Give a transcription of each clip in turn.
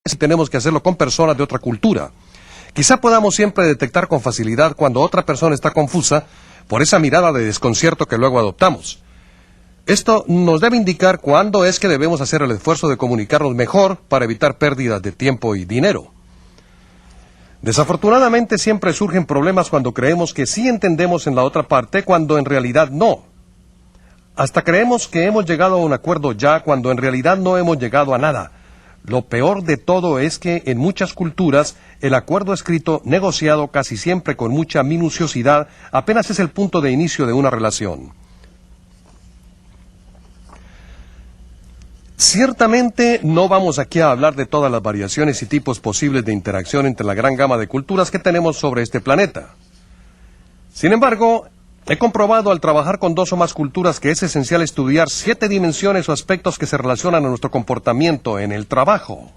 si tenemos que hacerlo con personas de otra cultura. Quizá podamos siempre detectar con facilidad cuando otra persona está confusa por esa mirada de desconcierto que luego adoptamos. Esto nos debe indicar cuándo es que debemos hacer el esfuerzo de comunicarnos mejor para evitar pérdidas de tiempo y dinero. Desafortunadamente siempre surgen problemas cuando creemos que sí entendemos en la otra parte cuando en realidad no. Hasta creemos que hemos llegado a un acuerdo ya cuando en realidad no hemos llegado a nada. Lo peor de todo es que en muchas culturas el acuerdo escrito, negociado casi siempre con mucha minuciosidad, apenas es el punto de inicio de una relación. Ciertamente no vamos aquí a hablar de todas las variaciones y tipos posibles de interacción entre la gran gama de culturas que tenemos sobre este planeta. Sin embargo, he comprobado al trabajar con 2 o más culturas que es esencial estudiar 7 dimensiones o aspectos que se relacionan a nuestro comportamiento en el trabajo.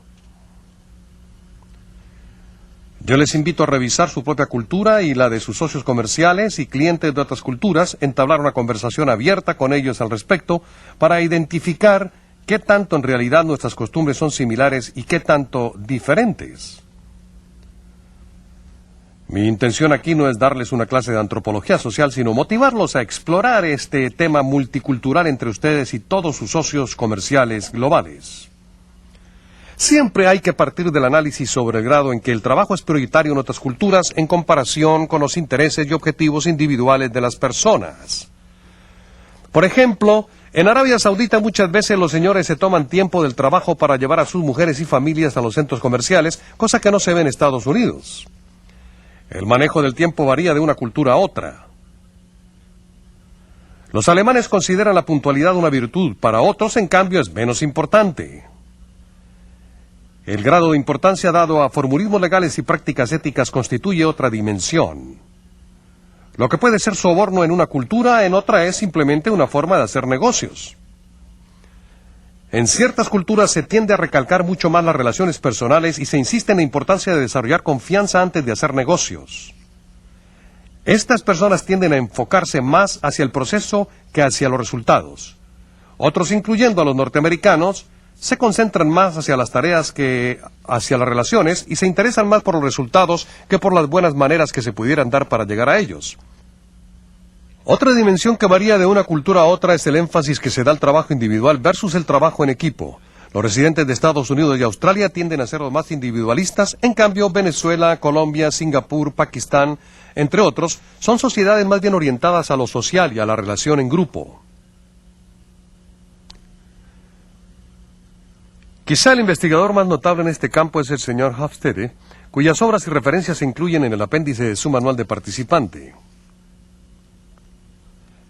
Yo les invito a revisar su propia cultura y la de sus socios comerciales y clientes de otras culturas, entablar una conversación abierta con ellos al respecto para identificar qué tanto en realidad nuestras costumbres son similares y qué tanto diferentes. Mi intención aquí no es darles una clase de antropología social, sino motivarlos a explorar este tema multicultural entre ustedes y todos sus socios comerciales globales. Siempre hay que partir del análisis sobre el grado en que el trabajo es prioritario en otras culturas en comparación con los intereses y objetivos individuales de las personas. Por ejemplo, en Arabia Saudita muchas veces los señores se toman tiempo del trabajo para llevar a sus mujeres y familias a los centros comerciales, cosa que no se ve en Estados Unidos. El manejo del tiempo varía de una cultura a otra. Los alemanes consideran la puntualidad una virtud, para otros, en cambio, es menos importante. El grado de importancia dado a formulismos legales y prácticas éticas constituye otra dimensión. Lo que puede ser soborno en una cultura, en otra es simplemente una forma de hacer negocios. En ciertas culturas se tiende a recalcar mucho más las relaciones personales y se insiste en la importancia de desarrollar confianza antes de hacer negocios. Estas personas tienden a enfocarse más hacia el proceso que hacia los resultados. Otros, incluyendo a los norteamericanos, se concentran más hacia las tareas que hacia las relaciones y se interesan más por los resultados que por las buenas maneras que se pudieran dar para llegar a ellos. Otra dimensión que varía de una cultura a otra es el énfasis que se da al trabajo individual versus el trabajo en equipo. Los residentes de Estados Unidos y Australia tienden a ser los más individualistas, en cambio Venezuela, Colombia, Singapur, Pakistán, entre otros, son sociedades más bien orientadas a lo social y a la relación en grupo. Quizá el investigador más notable en este campo es el señor Hofstede, cuyas obras y referencias se incluyen en el apéndice de su manual de participante.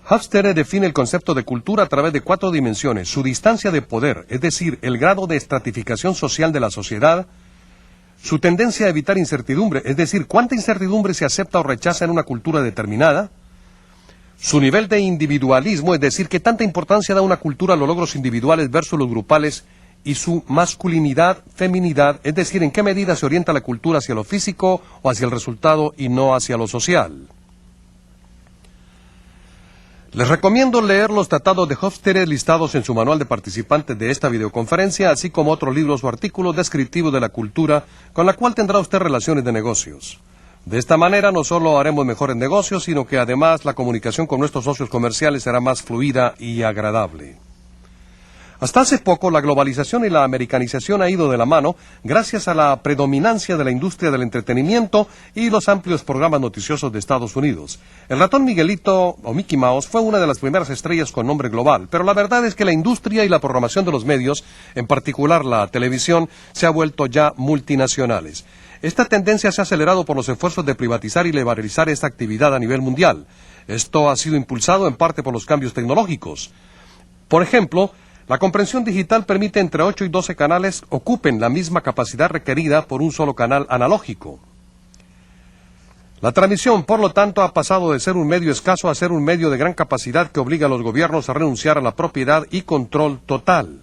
Hofstede define el concepto de cultura a través de 4 dimensiones: su distancia de poder, es decir, el grado de estratificación social de la sociedad; su tendencia a evitar incertidumbre, es decir, cuánta incertidumbre se acepta o rechaza en una cultura determinada; su nivel de individualismo, es decir, qué tanta importancia da una cultura a los logros individuales versus los grupales; y su masculinidad, feminidad, es decir, en qué medida se orienta la cultura hacia lo físico o hacia el resultado y no hacia lo social. Les recomiendo leer los tratados de Hofstede listados en su manual de participantes de esta videoconferencia, así como otros libros o artículos descriptivos de la cultura con la cual tendrá usted relaciones de negocios. De esta manera no solo haremos mejores negocios, sino que además la comunicación con nuestros socios comerciales será más fluida y agradable. Hasta hace poco, la globalización y la americanización ha ido de la mano gracias a la predominancia de la industria del entretenimiento y los amplios programas noticiosos de Estados Unidos. El ratón Miguelito, o Mickey Mouse, fue una de las primeras estrellas con nombre global, pero la verdad es que la industria y la programación de los medios, en particular la televisión, se ha vuelto ya multinacionales. Esta tendencia se ha acelerado por los esfuerzos de privatizar y liberalizar esta actividad a nivel mundial. Esto ha sido impulsado en parte por los cambios tecnológicos. Por ejemplo, la comprensión digital permite entre 8 y 12 canales ocupen la misma capacidad requerida por un solo canal analógico. La transmisión, por lo tanto, ha pasado de ser un medio escaso a ser un medio de gran capacidad que obliga a los gobiernos a renunciar a la propiedad y control total.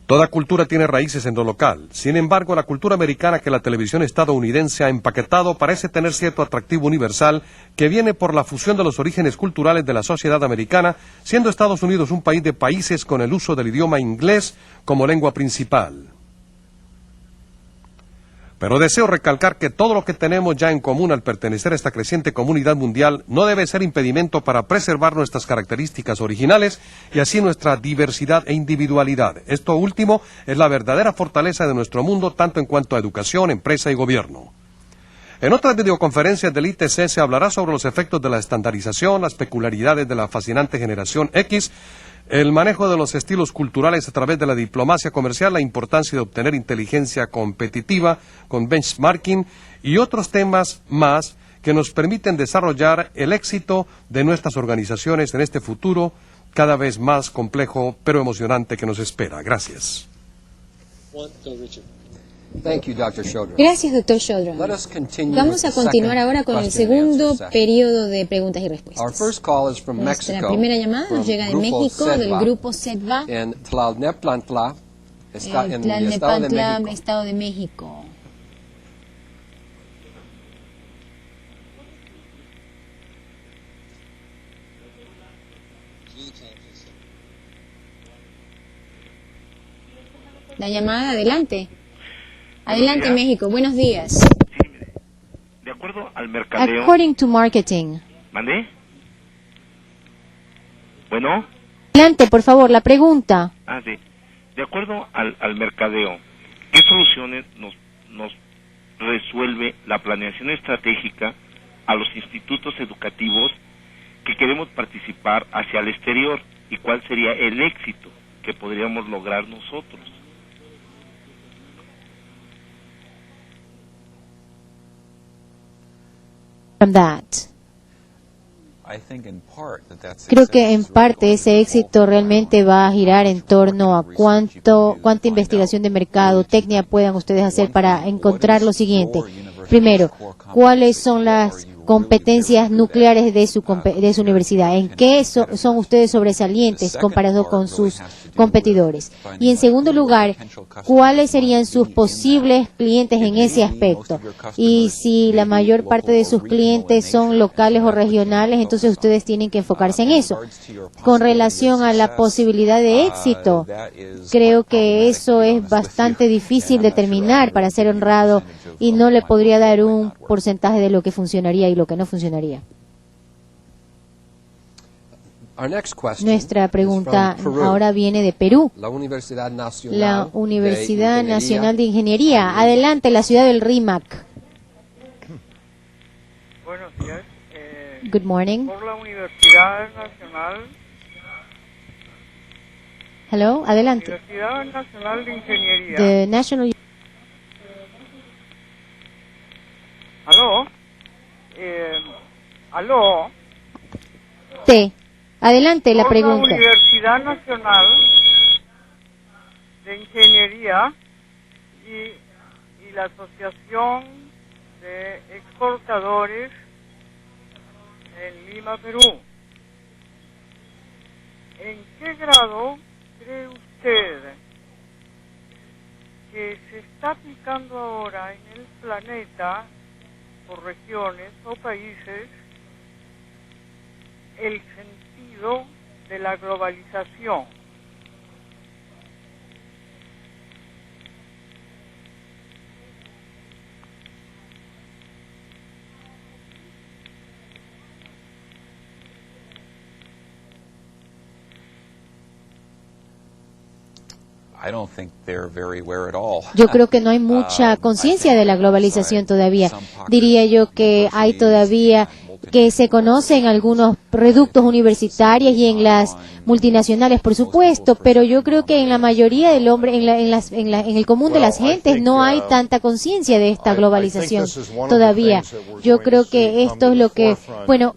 Toda cultura tiene raíces en lo local. Sin embargo, la cultura americana que la televisión estadounidense ha empaquetado parece tener cierto atractivo universal que viene por la fusión de los orígenes culturales de la sociedad americana, siendo Estados Unidos un país de países con el uso del idioma inglés como lengua principal. Pero deseo recalcar que todo lo que tenemos ya en común al pertenecer a esta creciente comunidad mundial no debe ser impedimento para preservar nuestras características originales y así nuestra diversidad e individualidad. Esto último es la verdadera fortaleza de nuestro mundo, tanto en cuanto a educación, empresa y gobierno. En otras videoconferencias del ITC se hablará sobre los efectos de la estandarización, las peculiaridades de la fascinante generación X, el manejo de los estilos culturales a través de la diplomacia comercial, la importancia de obtener inteligencia competitiva con benchmarking y otros temas más que nos permiten desarrollar el éxito de nuestras organizaciones en este futuro cada vez más complejo pero emocionante que nos espera. Gracias. Gracias, Dr. Shodron. Vamos a continuar ahora con el segundo periodo de preguntas y respuestas. Nuestra primera llamada nos llega de México, del grupo SEDVA, en Tlalnepantla, Estado de México. La llamada, adelante. Adelante, México. Buenos días. Sí, mire. De acuerdo al mercadeo... According to marketing. ¿Mandé? Bueno. Adelante, por favor, la pregunta. Sí. De acuerdo al mercadeo, ¿qué soluciones nos resuelve la planeación estratégica a los institutos educativos que queremos participar hacia el exterior? ¿Y cuál sería el éxito que podríamos lograr nosotros? From that. Creo que en parte ese éxito realmente va a girar en torno a cuánta investigación de mercado, técnica puedan ustedes hacer para encontrar lo siguiente. Primero, ¿cuáles son las competencias nucleares de su universidad? ¿En qué son ustedes sobresalientes comparados con sus competidores? Y en segundo lugar, ¿cuáles serían sus posibles clientes en ese aspecto? Y si la mayor parte de sus clientes son locales o regionales, entonces ustedes tienen que enfocarse en eso. Con relación a la posibilidad de éxito, creo que eso es bastante difícil de determinar, para ser honrado, y no le podría dar un porcentaje de lo que funcionaría y lo que no funcionaría. Nuestra pregunta ahora viene de Perú. La Universidad Nacional de Ingeniería. Adelante, la ciudad del RIMAC. Buenos días. Good morning. Por la Universidad Nacional. Hello, adelante. Universidad Nacional de Ingeniería. The National. ¿Aló? ¿Aló? Adelante, la pregunta. La Universidad Nacional de Ingeniería y la Asociación de Exportadores en Lima, Perú. ¿En qué grado cree usted que se está aplicando ahora en el planeta, por regiones o países, el sentido de la globalización? Yo creo que no hay mucha conciencia de la globalización todavía. Diría yo que hay todavía que se conocen algunos reductos universitarios y en las multinacionales, por supuesto, pero yo creo que en la mayoría del hombre, en el común de las gentes, no hay tanta conciencia de esta globalización todavía. Yo creo que esto es lo que,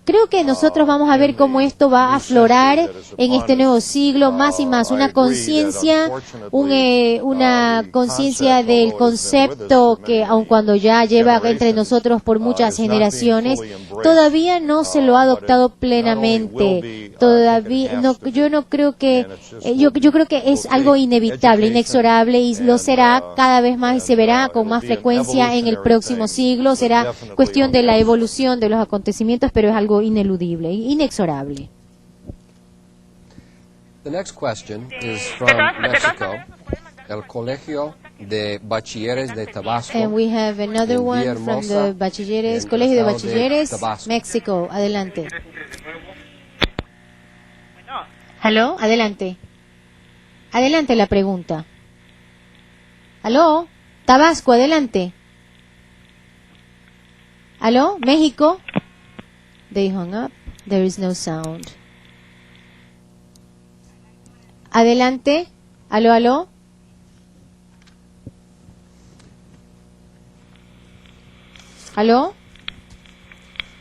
creo que nosotros vamos a ver cómo esto va a aflorar en este nuevo siglo, más y más, una conciencia del concepto que, aun cuando ya lleva entre nosotros por muchas generaciones, todavía todavía no se lo ha adoptado plenamente. Todavía no, yo no creo que yo creo que es algo inevitable, inexorable, y lo será cada vez más y se verá con más frecuencia en el próximo siglo. Será cuestión de la evolución de los acontecimientos, pero es algo ineludible, inexorable. The next question is from Mexico. El Colegio de Bachilleres de Tabasco. And we have another en one Villahermosa, from the Bachilleres, en el Colegio de estado Bachilleres, Tabasco. México. Adelante. ¿Aló? Adelante. Adelante la pregunta. ¿Aló? Tabasco, adelante. ¿Aló? México? They hung up. There is no sound. Adelante. ¿Aló, aló? ¿Aló?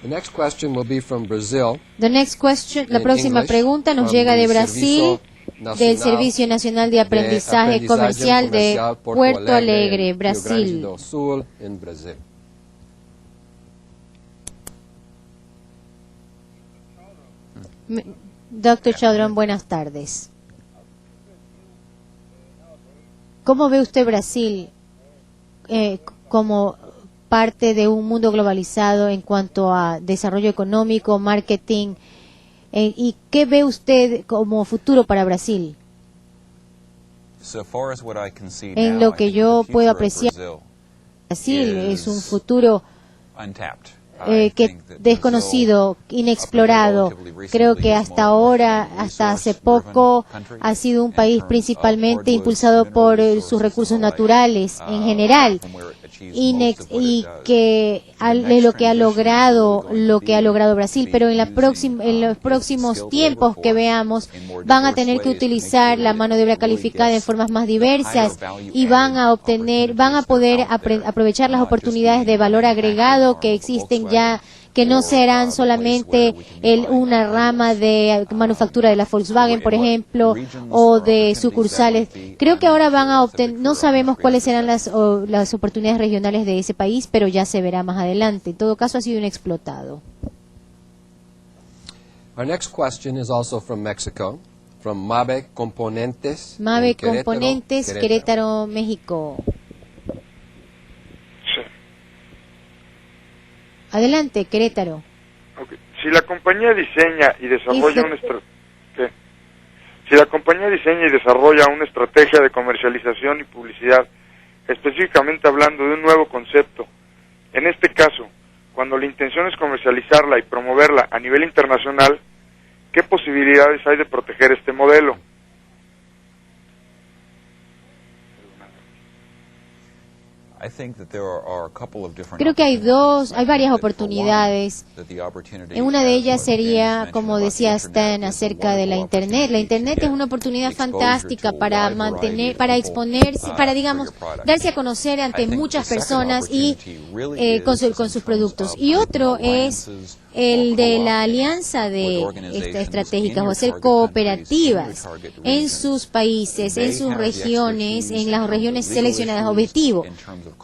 The next question will be from Brazil. The next question, la In próxima English, pregunta nos from llega de the Brasil, Servicio del Nacional Servicio Nacional de Aprendizaje Comercial de Puerto Alegre, Rio Grande Brasil. do Sul, en Brasil. Doctor Chaldrón, buenas tardes. ¿Cómo ve usted Brasil como parte de un mundo globalizado en cuanto a desarrollo económico, marketing? ¿Y qué ve usted como futuro para Brasil? En lo que yo puedo apreciar, Brasil es un futuro que desconocido, inexplorado. Creo que hasta ahora, hasta hace poco, ha sido un país principalmente impulsado por sus recursos naturales en general, y que de lo que ha logrado Brasil, pero en los próximos tiempos que veamos van a tener que utilizar la mano de obra calificada en formas más diversas y van a poder aprovechar las oportunidades de valor agregado que existen ya, que no serán solamente una rama de manufactura de la Volkswagen, por ejemplo, o de sucursales. Creo que ahora van a obtener, no sabemos cuáles serán las oportunidades regionales de ese país, pero ya se verá más adelante. En todo caso, ha sido inexplotado. Our next question is also from Mexico, from Mabe Componentes. Mabe en Querétaro, Componentes, Querétaro, México. Adelante, Querétaro. Okay. Si la compañía diseña y desarrolla una estrategia de comercialización y publicidad, específicamente hablando de un nuevo concepto, en este caso, cuando la intención es comercializarla y promoverla a nivel internacional, ¿qué posibilidades hay de proteger este modelo? Creo que hay varias oportunidades. Una de ellas sería, como decía Stan, acerca de la Internet. La Internet es una oportunidad fantástica para exponerse, para, digamos, darse a conocer ante muchas personas y con sus productos. Y otro es el de la alianza de estratégicas o hacer cooperativas en sus países, en sus regiones, en las regiones seleccionadas objetivo.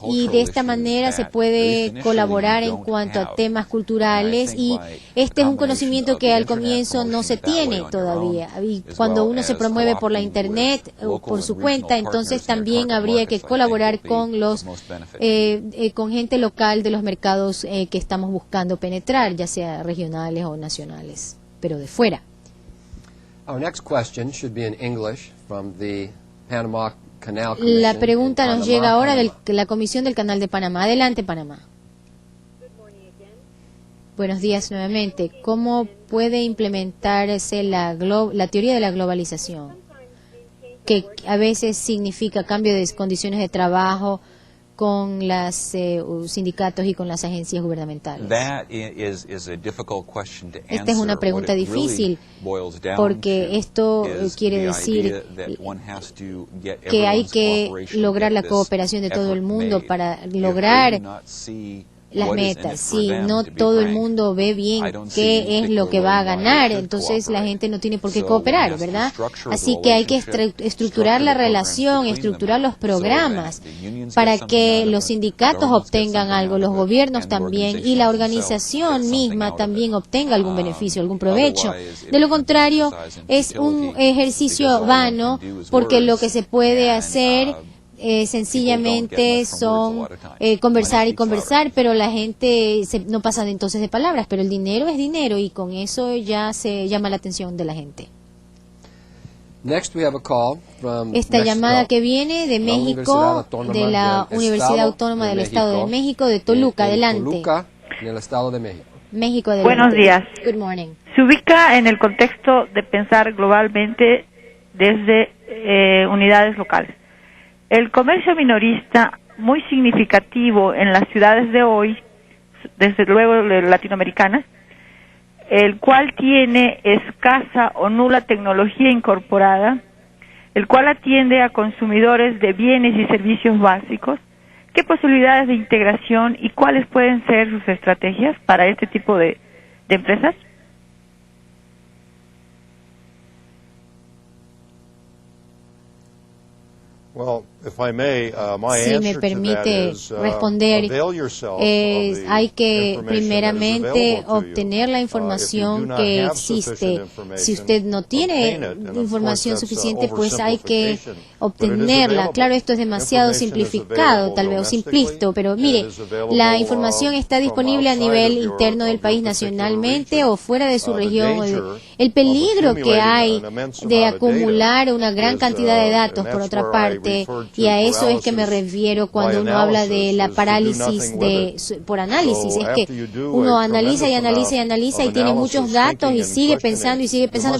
Y de esta manera se puede colaborar en cuanto a temas culturales, y este es un conocimiento que al comienzo no se tiene todavía. Y cuando uno se promueve por la Internet o por su cuenta, entonces también habría que colaborar con con gente local de los mercados que estamos buscando penetrar, ya sea regionales o nacionales, pero de fuera. Our next question should be in English from the Panama Canal La Commission pregunta in nos Panama, llega ahora Panama. de la Comisión del Canal de Panamá. Adelante, Panamá. Buenos días nuevamente. ¿Cómo puede implementarse la teoría de la globalización, que a veces significa cambio de condiciones de trabajo con los sindicatos y con las agencias gubernamentales? Esta es una pregunta difícil, porque esto quiere decir que hay que lograr la cooperación de todo el mundo para lograr las metas. Si no todo el mundo ve bien qué es lo que va a ganar, entonces la gente no tiene por qué cooperar, ¿verdad? Así que hay que estructurar la relación, estructurar los programas para que los sindicatos obtengan algo, los gobiernos también, y la organización misma también obtenga algún beneficio, algún provecho. De lo contrario, es un ejercicio vano, porque lo que se puede hacer sencillamente son conversar y conversar, pero la gente no pasa entonces de palabras, pero el dinero es dinero y con eso ya se llama la atención de la gente. Esta llamada que viene de México, de la Universidad Autónoma del Estado de México, de Toluca. Adelante. Toluca, en el Estado de México. México, adelante. Buenos días. Good morning. Se ubica en el contexto de pensar globalmente desde unidades locales. El comercio minorista, muy significativo en las ciudades de hoy, desde luego latinoamericanas, el cual tiene escasa o nula tecnología incorporada, el cual atiende a consumidores de bienes y servicios básicos. ¿Qué posibilidades de integración y cuáles pueden ser sus estrategias para este tipo de empresas? Si me permite responder, hay que primeramente obtener la información que existe. Si usted no tiene información suficiente, pues hay que obtenerla. Claro, esto es demasiado simplificado, tal vez, o simplista, pero mire, la información está disponible a nivel interno del país, nacionalmente o fuera de su región. El peligro que hay de acumular una gran cantidad de datos, por otra parte, y a eso es que me refiero cuando uno habla de la parálisis por análisis. Es que uno analiza y analiza y analiza y tiene muchos datos y sigue pensando,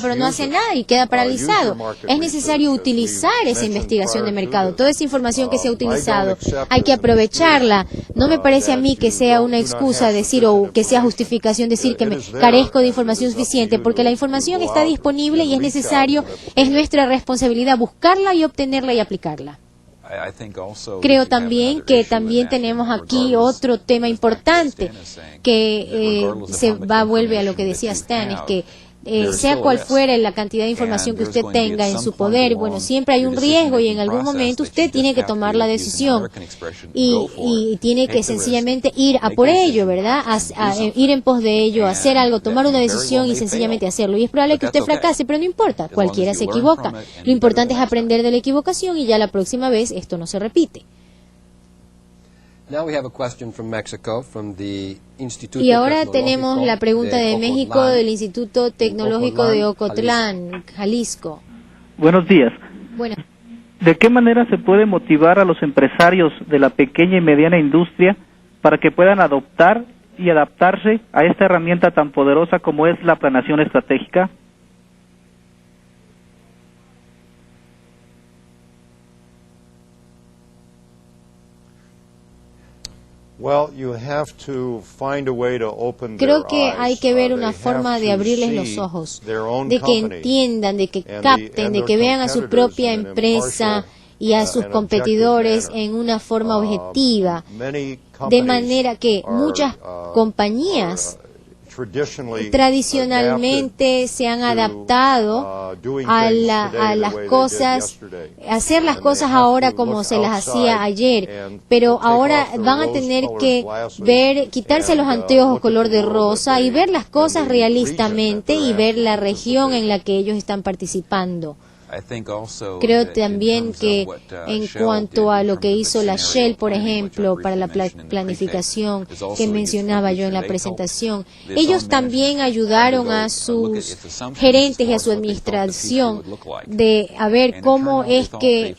pero no hace nada y queda paralizado. Es necesario utilizar esa investigación de mercado. Toda esa información que se ha utilizado, hay que aprovecharla. No me parece a mí que sea una excusa decir o que sea justificación decir que me carezco de información suficiente, porque la información está disponible y es necesario, es nuestra responsabilidad buscarla y obtenerla y aplicarla. Creo también que tenemos aquí otro tema importante que vuelve a lo que decía Stan, es que sea cual fuera la cantidad de información que usted tenga en su poder, bueno, siempre hay un riesgo y en algún momento usted tiene que tomar la decisión y tiene que sencillamente ir a por ello, ¿verdad? Ir en pos de ello, hacer algo, tomar una decisión y sencillamente hacerlo. Y es probable que usted fracase, pero no importa, cualquiera se equivoca. Lo importante es aprender de la equivocación y ya la próxima vez esto no se repite. Y ahora tenemos la pregunta de México, del Instituto Tecnológico de Ocotlán, Jalisco. Buenos días. Bueno. ¿De qué manera se puede motivar a los empresarios de la pequeña y mediana industria para que puedan adoptar y adaptarse a esta herramienta tan poderosa como es la planeación estratégica? Creo que hay que ver una forma de abrirles los ojos, de que entiendan, de que capten, de que vean a su propia empresa y a sus competidores en una forma objetiva, de manera que muchas compañías tradicionalmente se han adaptado a las cosas, hacer las cosas ahora como se las hacía ayer, pero ahora van a tener que quitarse los anteojos color de rosa y ver las cosas realistamente y ver la región en la que ellos están participando. Creo también que en cuanto a lo que hizo la Shell, por ejemplo, para la planificación que mencionaba yo en la presentación, ellos también ayudaron a sus gerentes y a su administración a ver cómo es que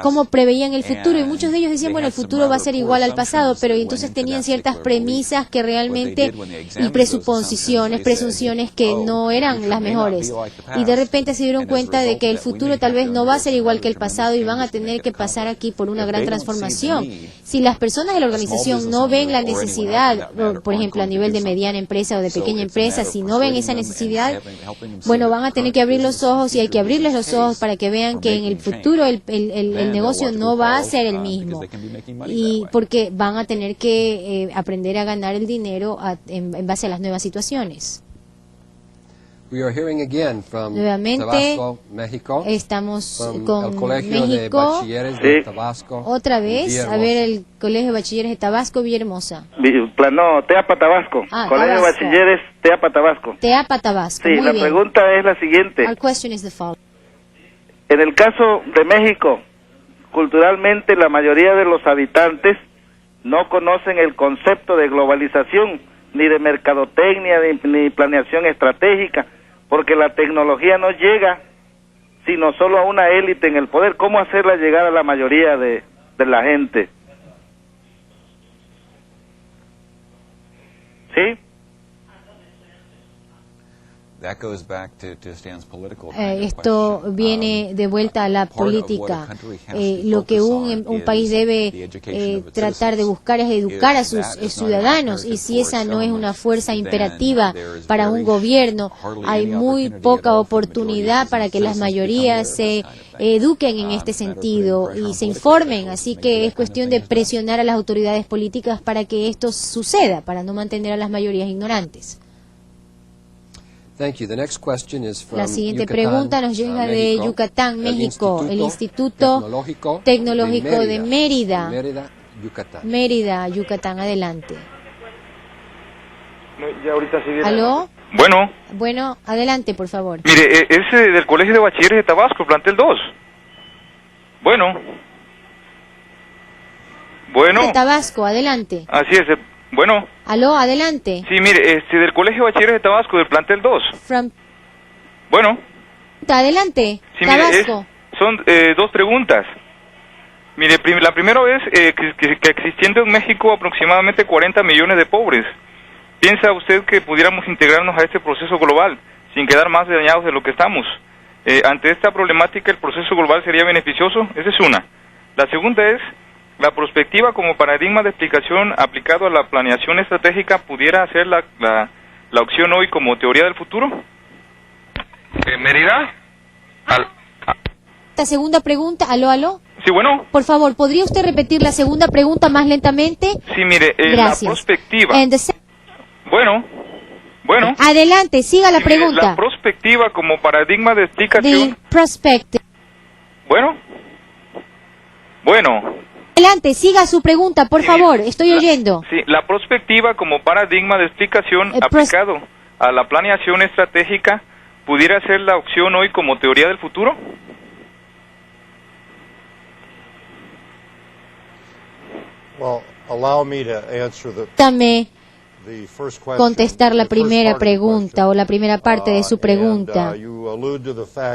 cómo preveían el futuro, y muchos de ellos decían, bueno, el futuro va a ser igual al pasado, pero entonces tenían ciertas premisas que realmente, y presunciones que no eran las mejores, y de repente se dieron dieron cuenta de que el futuro tal vez no va a ser igual que el pasado y van a tener que pasar aquí por una gran transformación. Si las personas de la organización no ven la necesidad, por ejemplo, a nivel de mediana empresa o de pequeña empresa, si no ven esa necesidad, bueno, van a tener que abrir los ojos y hay que abrirles los ojos para que vean que en el futuro el negocio no va a ser el mismo. Y porque van a tener que aprender a ganar el dinero en base a las nuevas situaciones. Nuevamente Tabasco, México, estamos el con Colegio de México. Bachilleres de Tabasco, Otra vez, Villahermosa. a ver el Colegio de Bachilleres de Tabasco, Villahermosa. No, Teapa, Tabasco. Ah, Colegio de Tabasco. Bachilleres, Teapa, Tabasco. Teapa, Tabasco. Sí, Muy la bien. pregunta es la siguiente. Our question is the following. En el caso de México, culturalmente la mayoría de los habitantes no conocen el concepto de globalización, ni de mercadotecnia, ni planeación estratégica, porque la tecnología no llega sino solo a una élite en el poder. ¿Cómo hacerla llegar a la mayoría de la gente? ¿Sí? Esto viene de vuelta a la política. Lo que un país debe tratar de buscar es educar a sus ciudadanos, y si esa no es una fuerza imperativa para un gobierno, hay muy poca oportunidad para que las mayorías se eduquen en este sentido y se informen. Así que es cuestión de presionar a las autoridades políticas para que esto suceda, para no mantener a las mayorías ignorantes. La siguiente pregunta nos llega de Yucatán, México, el Instituto Tecnológico de Mérida, Yucatán. Adelante. Ya ahorita sí. ¿Aló? Bueno, adelante, por favor. Mire, es del Colegio de Bachilleres de Tabasco, plantel 2. Bueno. De Tabasco, adelante. Así es. Bueno. ¿Aló? Adelante. Sí, mire, del Colegio de Bachilleres de Tabasco, del plantel 2. Bueno. Adelante. Sí, Tabasco. Mire, son dos preguntas. Mire, la primera es que existiendo en México aproximadamente 40 millones de pobres. ¿Piensa usted que pudiéramos integrarnos a este proceso global sin quedar más dañados de lo que estamos? Ante esta problemática, ¿el proceso global sería beneficioso? Esa es una. La segunda es, ¿la prospectiva como paradigma de explicación aplicado a la planeación estratégica pudiera ser la opción hoy como teoría del futuro? ¿Mérida? Esta segunda pregunta, ¿aló? Sí, bueno. Por favor, ¿podría usted repetir la segunda pregunta más lentamente? Sí, mire, Gracias. La prospectiva. Bueno. Adelante, siga la pregunta. La prospectiva como paradigma de explicación. The prospective. Bueno. Adelante, siga su pregunta, por favor, estoy oyendo. Sí, la prospectiva como paradigma de explicación aplicado a la planeación estratégica pudiera ser la opción hoy como teoría del futuro. Dame contestar la primera pregunta o la primera parte de su pregunta.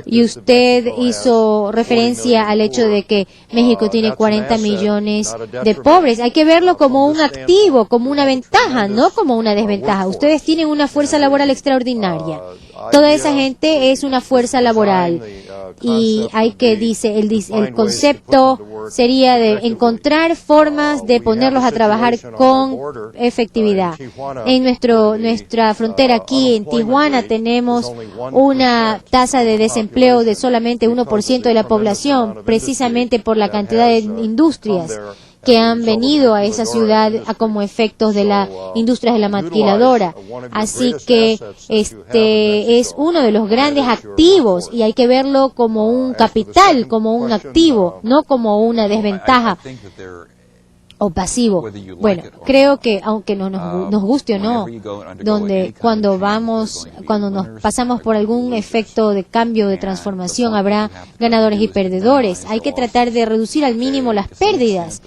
Y usted hizo referencia al hecho de que México tiene 40 millones de pobres. Hay que verlo como un activo, como una ventaja, no como una desventaja. Ustedes tienen una fuerza laboral extraordinaria. Toda esa gente es una fuerza laboral. Y hay que, el concepto sería de encontrar formas de ponerlos a trabajar con efectividad. En nuestra frontera aquí en Tijuana tenemos una tasa de desempleo de solamente 1% de la población, precisamente por la cantidad de industrias que han venido a esa ciudad como efectos de la industria de la maquiladora. Así que este es uno de los grandes activos y hay que verlo como un capital, como un activo, no como una desventaja o pasivo. Bueno, creo que aunque no nos guste o no, cuando nos pasamos por algún efecto de cambio, de transformación, habrá ganadores y perdedores. Hay que tratar de reducir al mínimo las pérdidas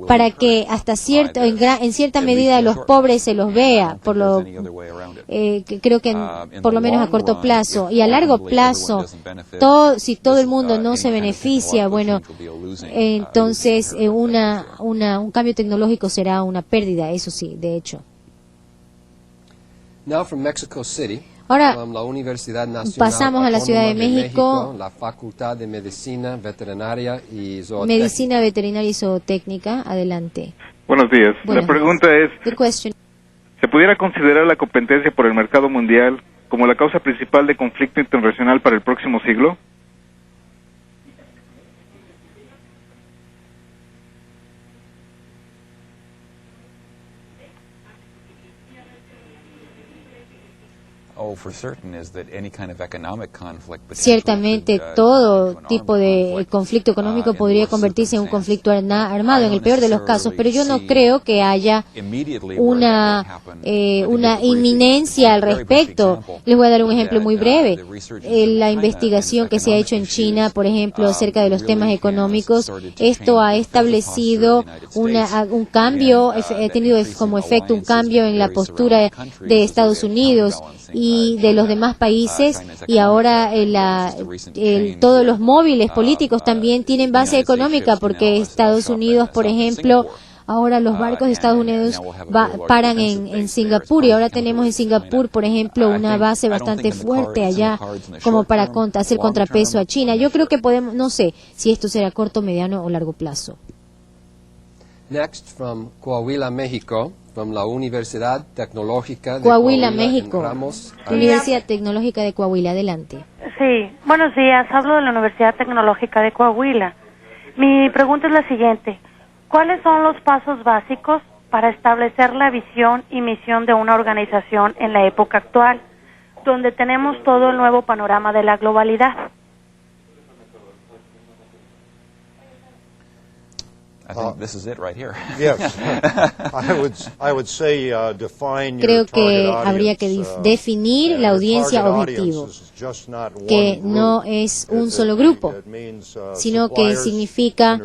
para que hasta en cierta medida los pobres se los vea, creo que por lo menos a corto plazo y a largo plazo. Si todo el mundo no se beneficia, bueno, entonces un cambio tecnológico será una pérdida, eso sí, de hecho. Ahora from la Universidad Nacional pasamos a la Ciudad de México, la Facultad de Medicina Veterinaria y Zootecnia. Medicina Veterinaria y Zootécnica. Adelante. Buenos días. Buenos La pregunta es, The question. ¿se pudiera considerar la competencia por el mercado mundial como la causa principal de conflicto internacional para el próximo siglo? Ciertamente todo tipo de conflicto económico podría convertirse en un conflicto armado en el peor de los casos, pero yo no creo que haya una inminencia al respecto. Les voy a dar un ejemplo muy breve. La investigación que se ha hecho en China, por ejemplo, acerca de los temas económicos, esto ha establecido un cambio, ha tenido como efecto un cambio en la postura de Estados Unidos y de los demás países, y ahora todos los móviles políticos también tienen base económica, porque Estados Unidos, por ejemplo, ahora los barcos de Estados Unidos paran en Singapur, y ahora tenemos en Singapur, por ejemplo, una base bastante fuerte allá como para hacer contrapeso a China. Yo creo que podemos, no sé si esto será corto, mediano o largo plazo. Next from Coahuila, México, from la Universidad Tecnológica de Coahuila, México. Ramos, Universidad Tecnológica de Coahuila, adelante. Sí, buenos días, hablo de la Universidad Tecnológica de Coahuila. Mi pregunta es la siguiente: ¿cuáles son los pasos básicos para establecer la visión y misión de una organización en la época actual, donde tenemos todo el nuevo panorama de la globalidad? Creo que habría que definir la audiencia objetivo, que no es un solo grupo, sino que significa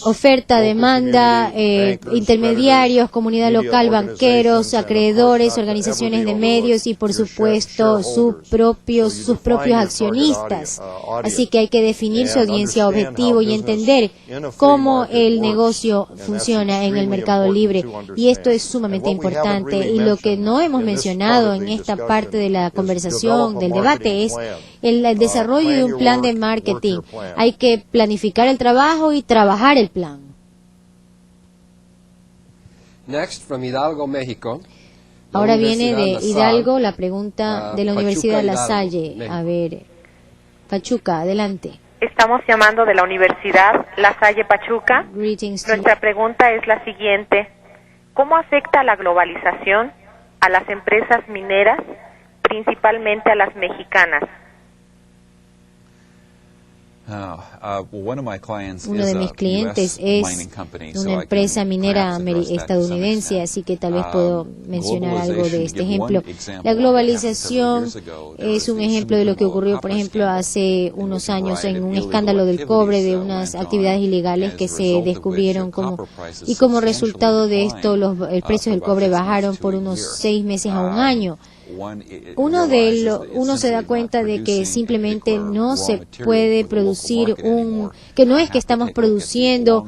oferta, demanda, intermediarios, comunidad local, banqueros, acreedores, organizaciones de medios y, por supuesto, sus propios accionistas. Así que hay que definir su audiencia objetivo y entender cómo el negocio funciona en el mercado libre. Y esto es sumamente importante. Y lo que no hemos mencionado en esta parte de la conversación, del debate, es el desarrollo de un plan de marketing. Hay que planificar el trabajo y trabajar el plan. Next from Hidalgo, México. Ahora viene de Hidalgo la pregunta de la Universidad La Salle. A ver, Pachuca, adelante. Estamos llamando de la Universidad La Salle Pachuca. Nuestra pregunta es la siguiente: ¿cómo afecta la globalización a las empresas mineras, principalmente a las mexicanas? Uno de mis clientes es una empresa minera estadounidense, así que tal vez puedo mencionar algo de este ejemplo. La globalización es un ejemplo de lo que ocurrió, por ejemplo, hace unos años en un escándalo del cobre, de unas actividades ilegales que se descubrieron y como resultado de esto los precios del cobre bajaron por unos 6 meses a un año. Uno se da cuenta de que simplemente no se puede producir que no es que estamos produciendo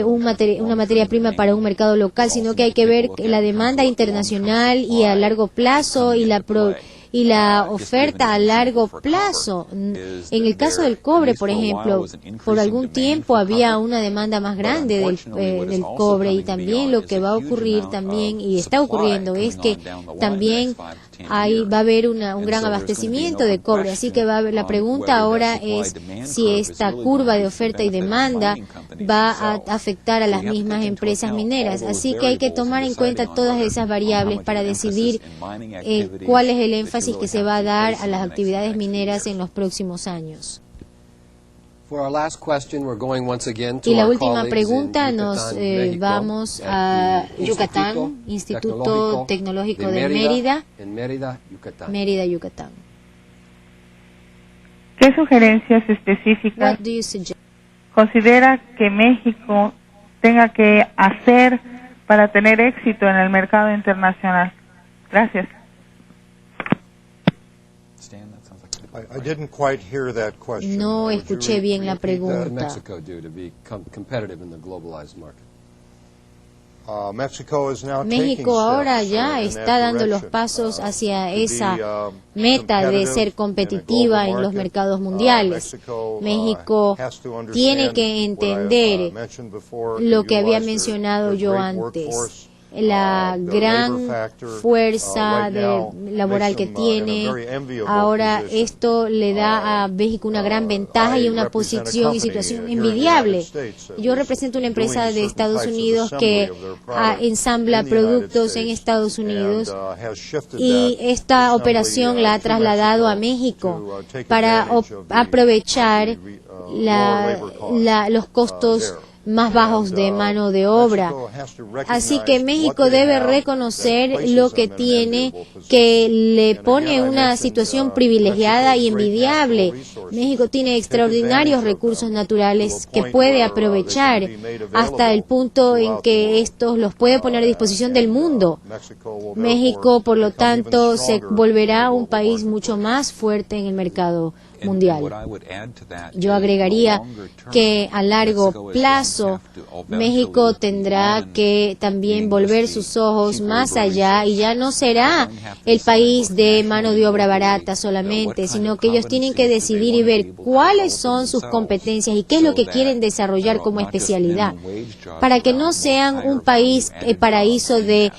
una materia prima para un mercado local, sino que hay que ver la demanda internacional y a largo plazo y la oferta a largo plazo. En el caso del cobre, por ejemplo, por algún tiempo había una demanda más grande del cobre, y también lo que va a ocurrir también, y está ocurriendo, es que también va a haber un gran abastecimiento de cobre. Así que la pregunta ahora es si esta curva de oferta y demanda va a afectar a las mismas empresas mineras. Así que hay que tomar en cuenta todas esas variables para decidir cuál es el énfasis que se va a dar a las actividades mineras en los próximos años. Y la última pregunta, nos vamos a Yucatán, Instituto Tecnológico de Mérida, Yucatán. ¿Qué sugerencias específicas considera que México tenga que hacer para tener éxito en el mercado internacional? Gracias. No escuché bien la pregunta. México ahora ya está dando los pasos hacia esa meta de ser competitiva en los mercados mundiales. México tiene que entender lo que había mencionado yo antes, la gran fuerza laboral que tiene. Ahora esto le da a México una gran ventaja y una posición y situación envidiable. Yo represento una empresa de Estados Unidos que ensambla productos en Estados Unidos y esta operación la ha trasladado a México para aprovechar los costos más bajos de mano de obra. Así que México debe reconocer lo que tiene, que le pone en una situación privilegiada y envidiable. México tiene extraordinarios recursos naturales que puede aprovechar hasta el punto en que estos los puede poner a disposición del mundo. México, por lo tanto, se volverá un país mucho más fuerte en el mercado mundial. Yo agregaría que a largo plazo México tendrá que también volver sus ojos más allá y ya no será el país de mano de obra barata solamente, sino que ellos tienen que decidir y ver cuáles son sus competencias y qué es lo que quieren desarrollar como especialidad, para que no sean un país paraíso de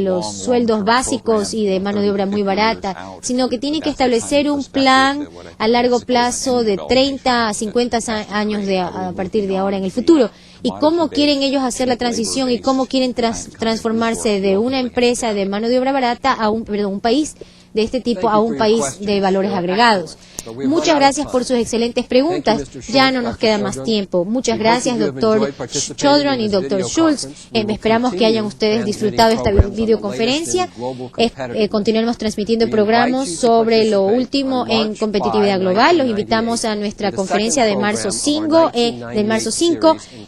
los sueldos básicos y de mano de obra muy barata, sino que tienen que establecer un plan a largo plazo de 30 a 50 años a partir de ahora en el futuro. Y cómo quieren ellos hacer la transición y cómo quieren transformarse de una empresa de mano de obra barata a un país de este tipo a un país de valores agregados. Muchas gracias por sus excelentes preguntas. Ya no nos queda más tiempo. Muchas gracias, doctor Chodron y doctor Schultz. Esperamos que hayan ustedes disfrutado esta videoconferencia. Continuaremos transmitiendo programas sobre lo último en competitividad global. Los invitamos a nuestra conferencia de marzo 5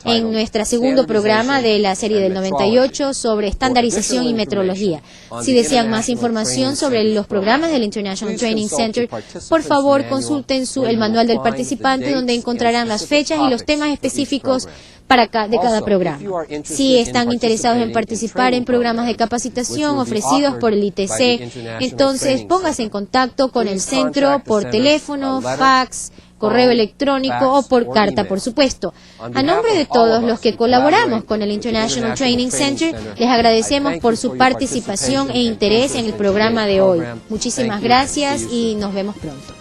en nuestro segundo programa de la serie del 98 sobre estandarización y metrología. Si desean más información sobre los programas del International Training Center, por favor consulten el manual del participante, donde encontrarán las fechas y los temas específicos de cada programa. Si están interesados en participar en programas de capacitación ofrecidos por el ITC, entonces póngase en contacto con el centro por teléfono, fax, correo electrónico o por carta, por supuesto. A nombre de todos los que colaboramos con el International Training Center, les agradecemos por su participación e interés en el programa de hoy. Muchísimas gracias y nos vemos pronto.